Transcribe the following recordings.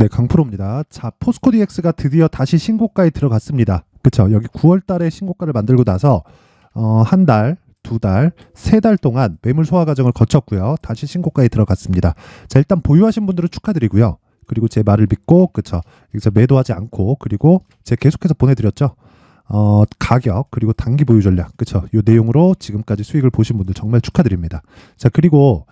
네, 강프로입니다. 자, 포스코 DX가 드디어 다시 신고가에 들어갔습니다. 그쵸? 여기 9월 달에 신고가를 만들고 나서 한 달, 두 달, 세 달 동안 매물 소화 과정을 거쳤고요. 다시 신고가에 들어갔습니다. 자, 일단 보유하신 분들은 축하드리고요. 그리고 제 말을 믿고, 그쵸? 여기서 매도하지 않고, 그리고 제가 계속해서 보내드렸죠. 가격, 그리고 단기 보유 전략, 그쵸? 이 내용으로 지금까지 수익을 보신 분들 정말 축하드립니다. 자, 그리고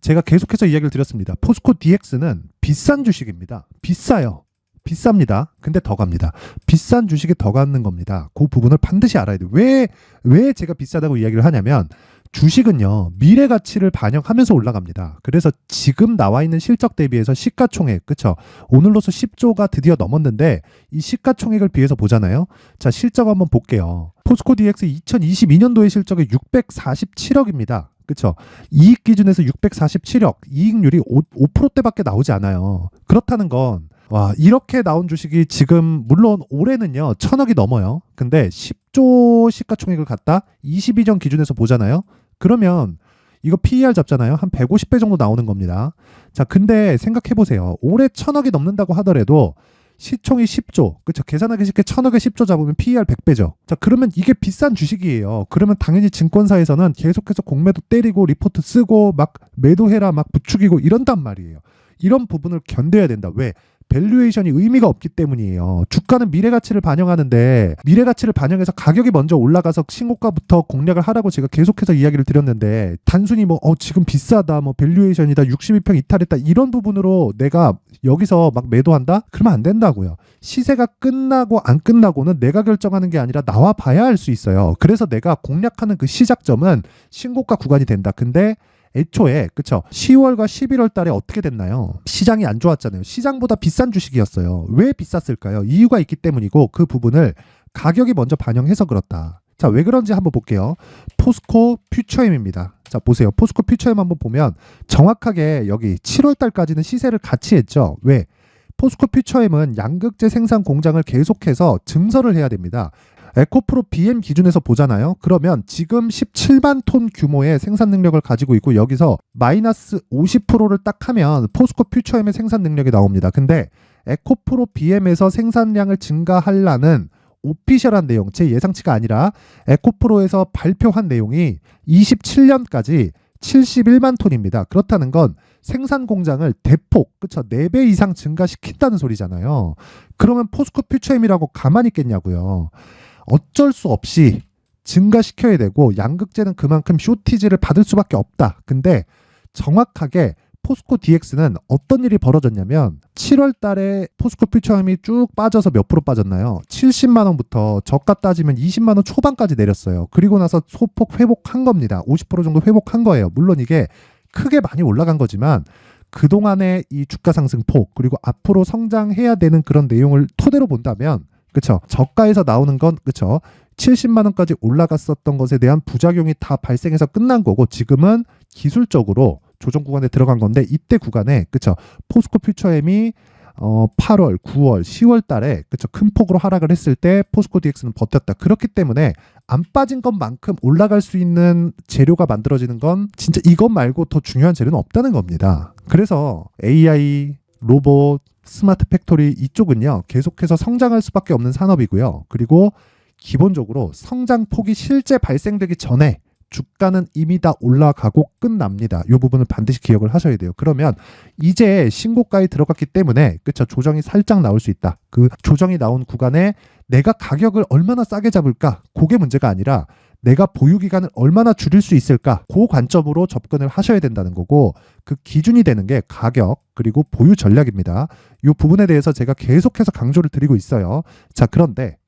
제가 계속해서 이야기를 드렸습니다. 포스코 DX는 비싼 주식입니다. 비싸요. 비쌉니다. 근데 더 갑니다. 비싼 주식에 더 가는 겁니다. 그 부분을 반드시 알아야 돼요. 왜 제가 비싸다고 이야기를 하냐면 주식은요, 미래 가치를 반영하면서 올라갑니다. 그래서 지금 나와 있는 실적 대비해서 시가총액, 그쵸? 오늘로서 10조가 드디어 넘었는데 이 시가총액을 비해서 보잖아요. 자, 실적 한번 볼게요. 포스코 DX 2022년도의 실적이 647억입니다. 그쵸? 이익 기준에서 647억, 이익률이 5%대밖에 나오지 않아요. 그렇다는 건 와, 이렇게 나온 주식이 지금 물론 올해는요 1000억이 넘어요. 근데 10조 시가총액을 갖다 22년 기준에서 보잖아요. 그러면 이거 PER 잡잖아요. 한 150배 정도 나오는 겁니다. 자, 근데 생각해보세요. 올해 1000억이 넘는다고 하더라도 시총이 10조, 그쵸? 계산하기 쉽게 1000억에 10조 잡으면 PER 100배죠. 자, 그러면 이게 비싼 주식이에요. 그러면 당연히 증권사에서는 계속해서 공매도 때리고 리포트 쓰고 막 매도해라 막 부추기고 이런단 말이에요. 이런 부분을 견뎌야 된다. 왜? 밸류에이션이 의미가 없기 때문이에요. 주가는 미래 가치를 반영하는데 미래 가치를 반영해서 가격이 먼저 올라가서 신고가부터 공략을 하라고 제가 계속해서 이야기를 드렸는데 단순히 뭐 지금 비싸다, 뭐 밸류에이션이다, 62평 이탈했다 이런 부분으로 내가 여기서 막 매도한다? 그러면 안 된다고요. 시세가 끝나고 안 끝나고는 내가 결정하는 게 아니라 나와 봐야 알 수 있어요. 그래서 내가 공략하는 그 시작점은 신고가 구간이 된다. 근데 애초에 그쵸 10월과 11월 달에 어떻게 됐나요? 시장이 안 좋았잖아요. 시장보다 비싼 주식이었어요. 왜 비쌌을까요? 이유가 있기 때문이고 그 부분을 가격이 먼저 반영해서 그렇다. 자, 왜 그런지 한번 볼게요. 포스코 퓨처엠입니다. 자, 보세요. 포스코 퓨처엠 한번 보면 정확하게 여기 7월 달까지는 시세를 같이 했죠. 왜? 포스코 퓨처엠은 양극재 생산 공장을 계속해서 증설을 해야 됩니다. 에코프로 BM 기준에서 보잖아요. 그러면 지금 17만 톤 규모의 생산 능력을 가지고 있고 여기서 마이너스 50%를 딱 하면 포스코 퓨처엠의 생산 능력이 나옵니다. 근데 에코프로 BM에서 생산량을 증가하려는 오피셜한 내용, 제 예상치가 아니라 에코프로에서 발표한 내용이 27년까지 71만 톤입니다. 그렇다는 건 생산 공장을 대폭, 그쵸? 4배 이상 증가시킨다는 소리잖아요. 그러면 포스코 퓨처엠이라고 가만히 있겠냐고요. 어쩔 수 없이 증가시켜야 되고 양극재는 그만큼 쇼티지를 받을 수밖에 없다. 근데 정확하게 포스코 DX는 어떤 일이 벌어졌냐면 7월 달에 포스코 퓨처엠이 쭉 빠져서 몇 프로 빠졌나요? 70만 원부터 저가 따지면 20만 원 초반까지 내렸어요. 그리고 나서 소폭 회복한 겁니다. 50% 정도 회복한 거예요. 물론 이게 크게 많이 올라간 거지만 그동안의 이 주가 상승폭 그리고 앞으로 성장해야 되는 그런 내용을 토대로 본다면 그쵸? 저가에서 나오는 건 그쵸? 70만 원까지 올라갔었던 것에 대한 부작용이 다 발생해서 끝난 거고 지금은 기술적으로 조정 구간에 들어간 건데 이때 구간에 그쵸? 포스코 퓨처엠이 8월, 9월, 10월 달에 그쵸? 큰 폭으로 하락을 했을 때 포스코 DX는 버텼다. 그렇기 때문에 안 빠진 것만큼 올라갈 수 있는 재료가 만들어지는 건 진짜 이것 말고 더 중요한 재료는 없다는 겁니다. 그래서 AI, 로봇, 스마트 팩토리 이쪽은요 계속해서 성장할 수밖에 없는 산업이고요. 그리고 기본적으로 성장폭이 실제 발생되기 전에 주가는 이미 다 올라가고 끝납니다. 이 부분을 반드시 기억을 하셔야 돼요. 그러면 이제 신고가에 들어갔기 때문에 그쵸 조정이 살짝 나올 수 있다. 그 조정이 나온 구간에 내가 가격을 얼마나 싸게 잡을까? 그게 문제가 아니라 내가 보유 기간을 얼마나 줄일 수 있을까? 그 관점으로 접근을 하셔야 된다는 거고 그 기준이 되는 게 가격 그리고 보유 전략입니다. 이 부분에 대해서 제가 계속해서 강조를 드리고 있어요. 자, 그런데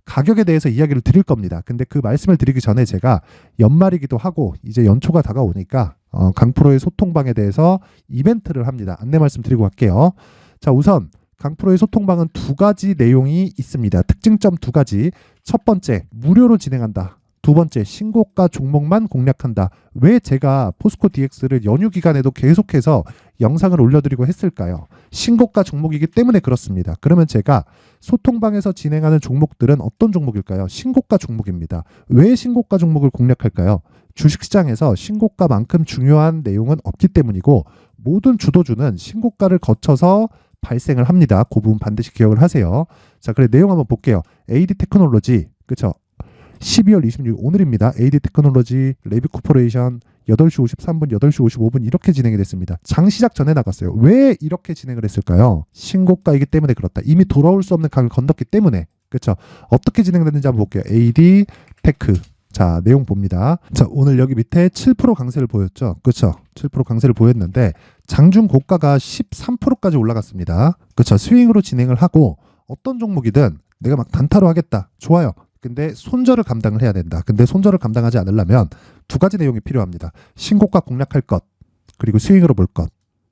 가격에 대해서 이야기를 드릴 겁니다. 근데 그 말씀을 드리기 전에 제가 연말이기도 하고 이제 연초가 다가오니까 강프로의 소통방에 대해서 이벤트를 합니다. 안내 말씀 드리고 갈게요. 자, 우선 강프로의 소통방은 두 가지 내용이 있습니다. 특징점 두 가지. 첫 번째, 무료로 진행한다. 두 번째, 신고가 종목만 공략한다. 왜 제가 포스코 DX를 연휴 기간에도 계속해서 영상을 올려드리고 했을까요? 신고가 종목이기 때문에 그렇습니다. 그러면 제가 소통방에서 진행하는 종목들은 어떤 종목일까요? 신고가 종목입니다. 왜 신고가 종목을 공략할까요? 주식시장에서 신고가만큼 중요한 내용은 없기 때문이고 모든 주도주는 신고가를 거쳐서 발생을 합니다. 그 부분 반드시 기억을 하세요. 자, 그래 내용 한번 볼게요. AD 테크놀로지, 그쵸? 12월 26일 오늘입니다. AD 테크놀로지 레비 코퍼레이션 8시 53분, 8시 55분 이렇게 진행이 됐습니다. 장 시작 전에 나갔어요. 왜 이렇게 진행을 했을까요? 신고가이기 때문에 그렇다. 이미 돌아올 수 없는 강을 건넜기 때문에. 그렇죠? 어떻게 진행됐는지 한번 볼게요. AD 테크. 자, 내용 봅니다. 자, 오늘 여기 밑에 7% 강세를 보였죠. 그렇죠? 7% 강세를 보였는데 장중 고가가 13%까지 올라갔습니다. 그렇죠? 스윙으로 진행을 하고 어떤 종목이든 내가 막 단타로 하겠다. 좋아요. 근데 손절을 감당을 해야 된다. 근데 손절을 감당하지 않으려면 두 가지 내용이 필요합니다. 신고가 공략할 것, 그리고 스윙으로 볼 것.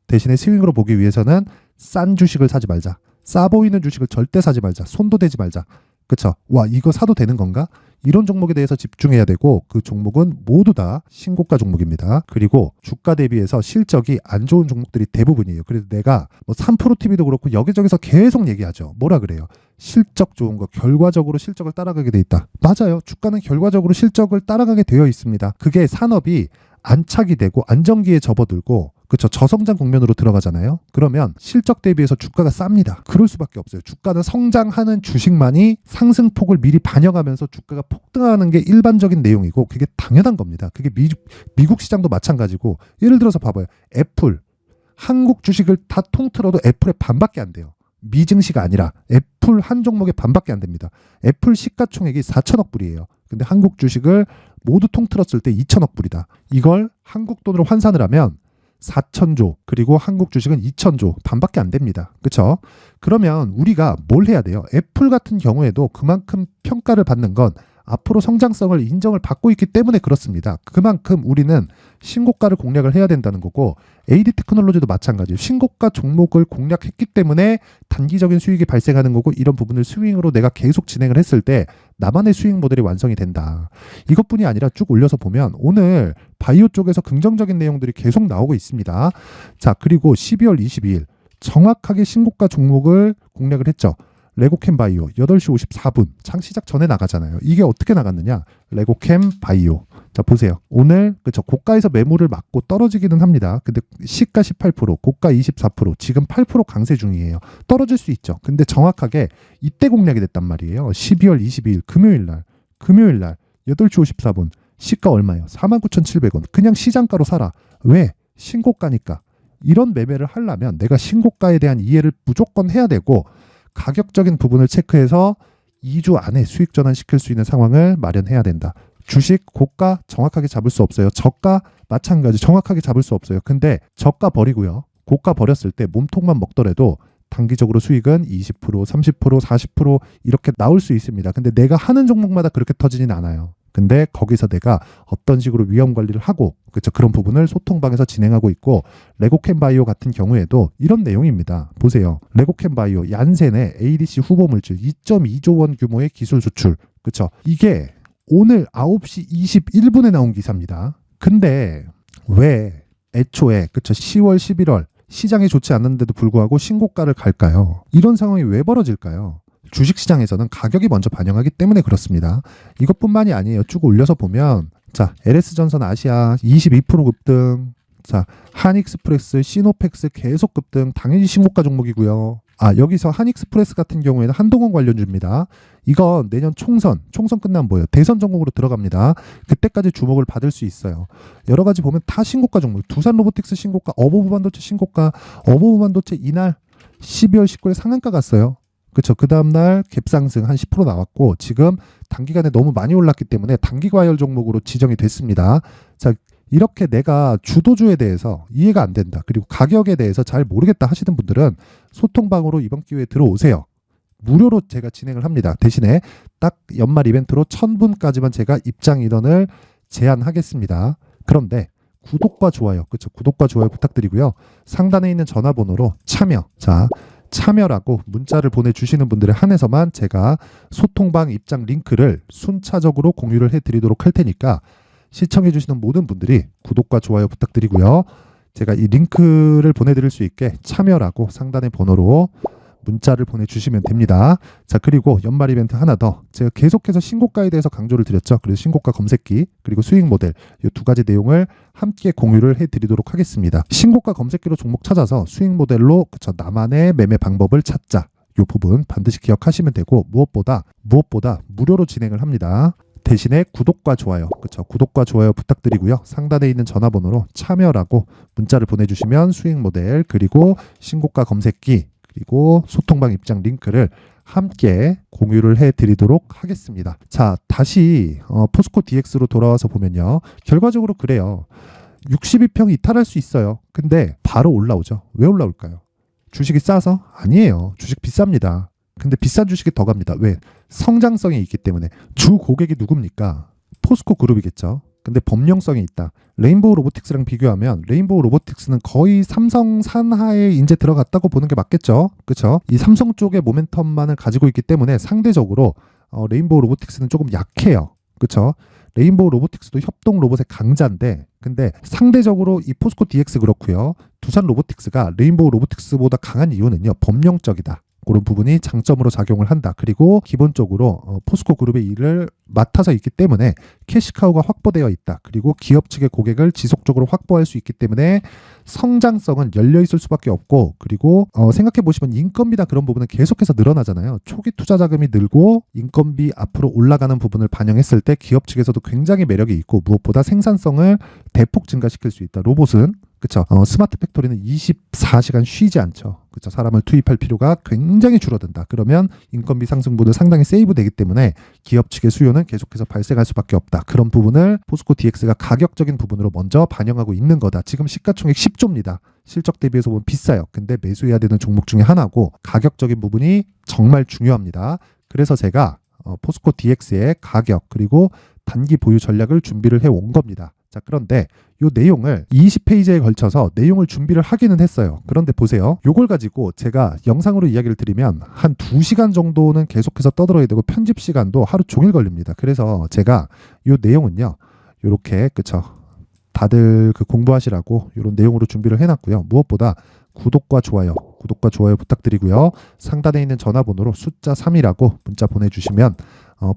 대신에 스윙으로 보기 위해서는 싼 주식을 사지 말자. 싸 보이는 주식을 절대 사지 말자. 손도 대지 말자. 그쵸? 와, 이거 사도 되는 건가? 이런 종목에 대해서 집중해야 되고 그 종목은 모두 다 신고가 종목입니다. 그리고 주가 대비해서 실적이 안 좋은 종목들이 대부분이에요. 그래서 내가 뭐 3프로TV도 그렇고 여기저기서 계속 얘기하죠. 뭐라 그래요? 실적 좋은 거, 결과적으로 실적을 따라가게 돼 있다. 맞아요. 주가는 결과적으로 실적을 따라가게 되어 있습니다. 그게 산업이 안착이 되고 안정기에 접어들고 그렇죠. 저성장 국면으로 들어가잖아요. 그러면 실적 대비해서 주가가 쌉니다. 그럴 수밖에 없어요. 주가는 성장하는 주식만이 상승폭을 미리 반영하면서 주가가 폭등하는 게 일반적인 내용이고 그게 당연한 겁니다. 그게 미국 시장도 마찬가지고 예를 들어서 봐봐요. 애플, 한국 주식을 다 통틀어도 애플의 반밖에 안 돼요. 미증시가 아니라 애플 한 종목의 반밖에 안 됩니다. 애플 시가총액이 4천억 불이에요. 근데 한국 주식을 모두 통틀었을 때 2천억 불이다. 이걸 한국 돈으로 환산을 하면 4천조 그리고 한국 주식은 2천조 반밖에 안 됩니다. 그렇죠? 그러면 우리가 뭘 해야 돼요? 애플 같은 경우에도 그만큼 평가를 받는 건 앞으로 성장성을 인정을 받고 있기 때문에 그렇습니다. 그만큼 우리는 신고가를 공략을 해야 된다는 거고 AD 테크놀로지도 마찬가지예요. 신고가 종목을 공략했기 때문에 단기적인 수익이 발생하는 거고 이런 부분을 스윙으로 내가 계속 진행을 했을 때 나만의 수익 모델이 완성이 된다. 이것뿐이 아니라 쭉 올려서 보면 오늘 바이오 쪽에서 긍정적인 내용들이 계속 나오고 있습니다. 자, 그리고 12월 22일 정확하게 신고가 종목을 공략을 했죠. 레고캠 바이오 8시 54분 장 시작 전에 나가잖아요. 이게 어떻게 나갔느냐? 레고캠 바이오. 자, 보세요. 오늘 그쵸 고가에서 매물을 맞고 떨어지기는 합니다. 근데 시가 18%, 고가 24%, 지금 8% 강세 중이에요. 떨어질 수 있죠. 근데 정확하게 이때 공략이 됐단 말이에요. 12월 22일 금요일 날 8시 54분 시가 얼마예요? 49,700원. 그냥 시장가로 사라. 왜? 신고가니까. 이런 매매를 하려면 내가 신고가에 대한 이해를 무조건 해야 되고 가격적인 부분을 체크해서 2주 안에 수익 전환시킬 수 있는 상황을 마련해야 된다. 주식 고가 정확하게 잡을 수 없어요. 저가 마찬가지 정확하게 잡을 수 없어요. 근데 저가 버리고요. 고가 버렸을 때 몸통만 먹더라도 단기적으로 수익은 20%, 30%, 40% 이렇게 나올 수 있습니다. 근데 내가 하는 종목마다 그렇게 터지진 않아요. 근데 거기서 내가 어떤 식으로 위험 관리를 하고 그렇죠. 그런 부분을 소통방에서 진행하고 있고 레고캠 바이오 같은 경우에도 이런 내용입니다. 보세요. 레고캠 바이오 얀센의 ADC 후보 물질 2.2조 원 규모의 기술 수출. 그렇죠. 이게 오늘 9시 21분에 나온 기사입니다. 근데 왜 애초에 그렇죠. 10월 11월 시장이 좋지 않는데도 불구하고 신고가를 갈까요? 이런 상황이 왜 벌어질까요? 주식시장에서는 가격이 먼저 반영하기 때문에 그렇습니다. 이것뿐만이 아니에요. 쭉 올려서 보면 자 LS전선 아시아 22% 급등, 자 한익스프레스, 시노펙스 계속 급등, 당연히 신고가 종목이고요. 여기서 한익스프레스 같은 경우에는 한동원 관련주입니다. 이건 내년 총선 끝나면 뭐예요? 대선 전국으로 들어갑니다. 그때까지 주목을 받을 수 있어요. 여러 가지 보면 다 신고가 종목. 두산 로보틱스 신고가, 어버브 반도체 신고가, 어버브 반도체 이날 12월 19일 상한가 갔어요. 그렇죠. 그 다음날 갭상승 한 10% 나왔고 지금 단기간에 너무 많이 올랐기 때문에 단기 과열 종목으로 지정이 됐습니다. 자, 이렇게 내가 주도주에 대해서 이해가 안 된다. 그리고 가격에 대해서 잘 모르겠다 하시는 분들은 소통방으로 이번 기회에 들어오세요. 무료로 제가 진행을 합니다. 대신에 딱 연말 이벤트로 1000분까지만 제가 입장 인원을 제한하겠습니다. 그런데 구독과 좋아요. 그렇죠. 구독과 좋아요 부탁드리고요. 상단에 있는 전화번호로 참여라고 문자를 보내주시는 분들에 한해서만 제가 소통방 입장 링크를 순차적으로 공유를 해드리도록 할 테니까 시청해주시는 모든 분들이 구독과 좋아요 부탁드리고요. 제가 이 링크를 보내드릴 수 있게 참여라고 상단의 번호로 문자를 보내주시면 됩니다. 자, 그리고 연말 이벤트 하나 더. 제가 계속해서 신고가에 대해서 강조를 드렸죠. 그래서 신고가 검색기 그리고 수익 모델 이 두 가지 내용을 함께 공유를 해드리도록 하겠습니다. 신고가 검색기로 종목 찾아서 수익 모델로 그쵸, 나만의 매매 방법을 찾자. 이 부분 반드시 기억하시면 되고 무엇보다 무료로 진행을 합니다. 대신에 구독과 좋아요, 그쵸? 구독과 좋아요 부탁드리고요. 상단에 있는 전화번호로 참여라고 문자를 보내주시면 수익 모델 그리고 신고가 검색기 그리고 소통방 입장 링크를 함께 공유를 해드리도록 하겠습니다. 자, 다시 포스코 DX로 돌아와서 보면요. 결과적으로 그래요. 62평 이탈할 수 있어요. 근데 바로 올라오죠. 왜 올라올까요? 주식이 싸서? 아니에요. 주식 비쌉니다. 근데 비싼 주식이 더 갑니다. 왜? 성장성이 있기 때문에. 주 고객이 누굽니까? 포스코 그룹이겠죠. 근데 범용성이 있다. 레인보우 로보틱스랑 비교하면 레인보우 로보틱스는 거의 삼성 산하에 이제 들어갔다고 보는 게 맞겠죠. 그렇죠? 이 삼성 쪽의 모멘텀만을 가지고 있기 때문에 상대적으로 레인보우 로보틱스는 조금 약해요. 그렇죠? 레인보우 로보틱스도 협동 로봇의 강자인데 근데 상대적으로 이 포스코 DX 그렇고요. 두산 로보틱스가 레인보우 로보틱스보다 강한 이유는요. 범용적이다. 그런 부분이 장점으로 작용을 한다. 그리고 기본적으로 포스코 그룹의 일을 맡아서 있기 때문에 캐시카우가 확보되어 있다. 그리고 기업 측의 고객을 지속적으로 확보할 수 있기 때문에 성장성은 열려 있을 수밖에 없고 그리고 생각해 보시면 인건비나 그런 부분은 계속해서 늘어나잖아요. 초기 투자 자금이 늘고 인건비 앞으로 올라가는 부분을 반영했을 때 기업 측에서도 굉장히 매력이 있고 무엇보다 생산성을 대폭 증가시킬 수 있다. 로봇은 그쵸? 스마트 팩토리는 24시간 쉬지 않죠. 그쵸? 사람을 투입할 필요가 굉장히 줄어든다. 그러면 인건비 상승분을 상당히 세이브 되기 때문에 기업 측의 수요는 계속해서 발생할 수밖에 없다. 그런 부분을 포스코 DX가 가격적인 부분으로 먼저 반영하고 있는 거다. 지금 시가총액 10조입니다. 실적 대비해서 보면 비싸요. 근데 매수해야 되는 종목 중에 하나고 가격적인 부분이 정말 중요합니다. 그래서 제가 포스코 DX의 가격 그리고 단기 보유 전략을 준비를 해온 겁니다. 자, 그런데 이 내용을 20페이지에 걸쳐서 내용을 준비를 하기는 했어요. 그런데 보세요. 이걸 가지고 제가 영상으로 이야기를 드리면 한 2시간 정도는 계속해서 떠들어야 되고 편집 시간도 하루 종일 걸립니다. 그래서 제가 이 내용은요. 이렇게 그쵸. 다들 그 공부하시라고 이런 내용으로 준비를 해놨고요. 무엇보다 구독과 좋아요 부탁드리고요. 상단에 있는 전화번호로 숫자 3이라고 문자 보내주시면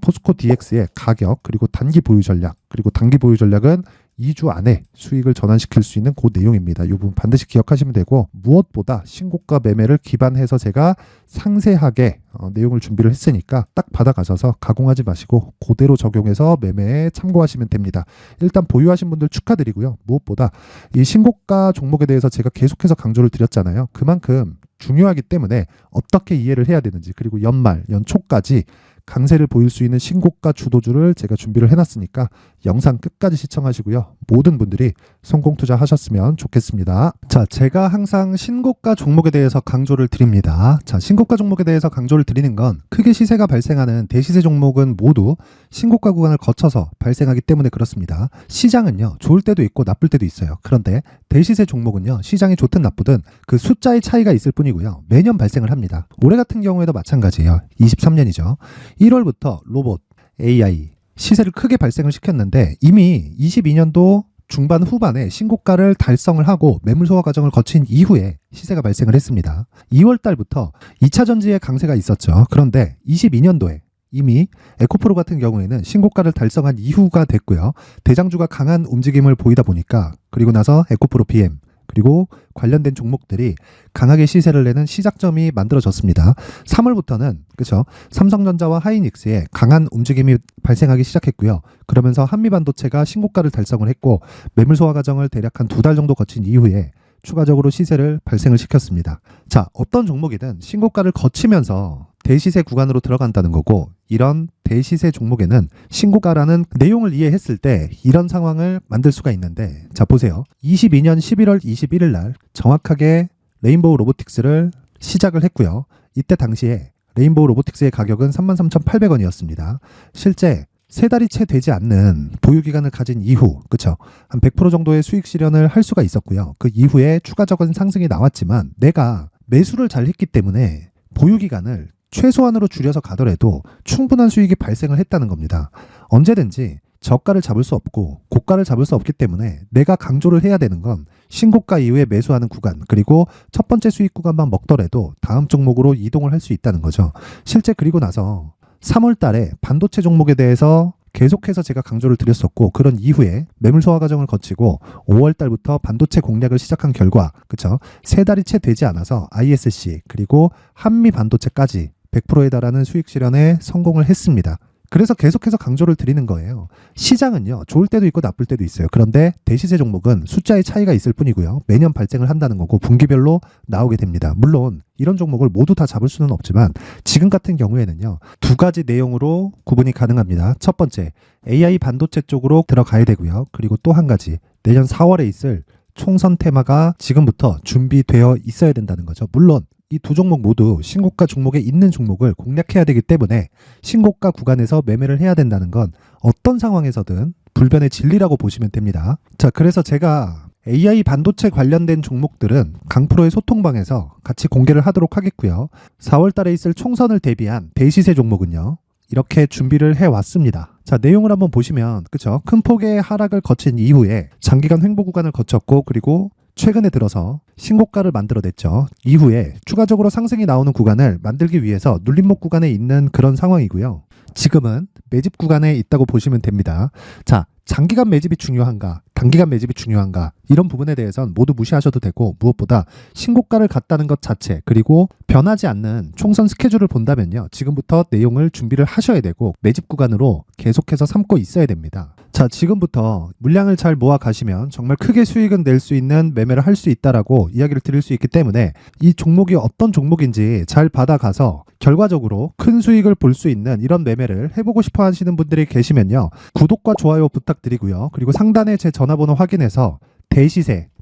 포스코 DX의 가격 그리고 단기 보유 전략 그리고 단기 보유 전략은 2주 안에 수익을 전환시킬 수 있는 그 내용입니다. 이 부분 반드시 기억하시면 되고 무엇보다 신고가 매매를 기반해서 제가 상세하게 내용을 준비를 했으니까 딱 받아가셔서 가공하지 마시고 그대로 적용해서 매매에 참고하시면 됩니다. 일단 보유하신 분들 축하드리고요. 무엇보다 이 신고가 종목에 대해서 제가 계속해서 강조를 드렸잖아요. 그만큼 중요하기 때문에 어떻게 이해를 해야 되는지 그리고 연초까지 강세를 보일 수 있는 신고가 주도주를 제가 준비를 해놨으니까 영상 끝까지 시청하시고요. 모든 분들이 성공 투자하셨으면 좋겠습니다. 자, 제가 항상 신고가 종목에 대해서 강조를 드립니다. 자, 신고가 종목에 대해서 강조를 드리는 건 크게 시세가 발생하는 대시세 종목은 모두 신고가 구간을 거쳐서 발생하기 때문에 그렇습니다. 시장은요, 좋을 때도 있고 나쁠 때도 있어요. 그런데 대시세 종목은요, 시장이 좋든 나쁘든 그 숫자의 차이가 있을 뿐이고요. 매년 발생을 합니다. 올해 같은 경우에도 마찬가지예요. 23년이죠. 1월부터 로봇, AI, 시세를 크게 발생을 시켰는데 이미 22년도 중반 후반에 신고가를 달성을 하고 매물 소화 과정을 거친 이후에 시세가 발생을 했습니다. 2월 달부터 2차 전지의 강세가 있었죠. 그런데 22년도에 이미 에코프로 같은 경우에는 신고가를 달성한 이후가 됐고요. 대장주가 강한 움직임을 보이다 보니까 그리고 나서 에코프로 PM 그리고 관련된 종목들이 강하게 시세를 내는 시작점이 만들어졌습니다. 3월부터는 그렇죠. 삼성전자와 하이닉스의 강한 움직임이 발생하기 시작했고요. 그러면서 한미반도체가 신고가를 달성을 했고 매물 소화 과정을 대략 한 2달 정도 거친 이후에 추가적으로 시세를 발생을 시켰습니다. 자, 어떤 종목이든 신고가를 거치면서 대시세 구간으로 들어간다는 거고 이런 대시세 종목에는 신고가라는 내용을 이해했을 때 이런 상황을 만들 수가 있는데 자, 보세요. 22년 11월 21일 날 정확하게 레인보우 로보틱스를 시작을 했고요. 이때 당시에 레인보우 로보틱스의 가격은 33,800원이었습니다. 실제 3달이 채 되지 않는 보유기간을 가진 이후, 그쵸? 한 100% 정도의 수익 실현을 할 수가 있었고요. 그 이후에 추가적인 상승이 나왔지만 내가 매수를 잘 했기 때문에 보유기간을 최소한으로 줄여서 가더라도 충분한 수익이 발생을 했다는 겁니다. 언제든지 저가를 잡을 수 없고 고가를 잡을 수 없기 때문에 내가 강조를 해야 되는 건 신고가 이후에 매수하는 구간, 그리고 첫 번째 수익 구간만 먹더라도 다음 종목으로 이동을 할 수 있다는 거죠. 실제 그리고 나서 3월 달에 반도체 종목에 대해서 계속해서 제가 강조를 드렸었고, 그런 이후에 매물 소화 과정을 거치고 5월 달부터 반도체 공략을 시작한 결과, 그쵸? 3달이 채 되지 않아서 ISC 그리고 한미 반도체까지 100%에 달하는 수익 실현에 성공을 했습니다. 그래서 계속해서 강조를 드리는 거예요. 시장은요, 좋을 때도 있고 나쁠 때도 있어요. 그런데 대시세 종목은 숫자의 차이가 있을 뿐이고요. 매년 발생을 한다는 거고 분기별로 나오게 됩니다. 물론 이런 종목을 모두 다 잡을 수는 없지만 지금 같은 경우에는요, 두 가지 내용으로 구분이 가능합니다. 첫 번째, AI 반도체 쪽으로 들어가야 되고요. 그리고 또 한 가지, 내년 4월에 있을 총선 테마가 지금부터 준비되어 있어야 된다는 거죠. 물론 이 두 종목 모두 신고가 종목에 있는 종목을 공략해야 되기 때문에 신고가 구간에서 매매를 해야 된다는 건 어떤 상황에서든 불변의 진리라고 보시면 됩니다. 자, 그래서 제가 AI 반도체 관련된 종목들은 강프로의 소통방에서 같이 공개를 하도록 하겠고요. 4월 달에 있을 총선을 대비한 대시세 종목은요, 이렇게 준비를 해왔습니다. 자, 내용을 한번 보시면, 그쵸? 큰 폭의 하락을 거친 이후에 장기간 횡보 구간을 거쳤고, 그리고 최근에 들어서 신고가를 만들어냈죠. 이후에 추가적으로 상승이 나오는 구간을 만들기 위해서 눌림목 구간에 있는 그런 상황이고요. 지금은 매집 구간에 있다고 보시면 됩니다. 자, 장기간 매집이 중요한가, 단기간 매집이 중요한가, 이런 부분에 대해서는 모두 무시하셔도 되고, 무엇보다 신고가를 갔다는 것 자체, 그리고 변하지 않는 총선 스케줄을 본다면요, 지금부터 내용을 준비를 하셔야 되고 매집 구간으로 계속해서 삼고 있어야 됩니다. 자, 지금부터 물량을 잘 모아 가시면 정말 크게 수익은 낼 수 있는 매매를 할 수 있다라고 이야기를 드릴 수 있기 때문에 이 종목이 어떤 종목인지 잘 받아가서 결과적으로 큰 수익을 볼 수 있는 이런 매매를 해보고 싶어 하시는 분들이 계시면요, 구독과 좋아요 부탁드리고요. 그리고 상단에 제 전화번호 확인해서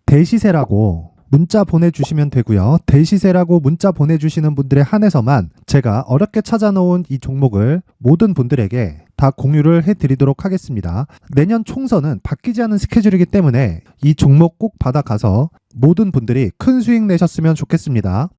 대시세라고 문자 보내주시면 되고요. 대시세라고 문자 보내주시는 분들에 한해서만 제가 어렵게 찾아놓은 이 종목을 모든 분들에게 다 공유를 해드리도록 하겠습니다. 내년 총선은 바뀌지 않은 스케줄이기 때문에 이 종목 꼭 받아가서 모든 분들이 큰 수익 내셨으면 좋겠습니다.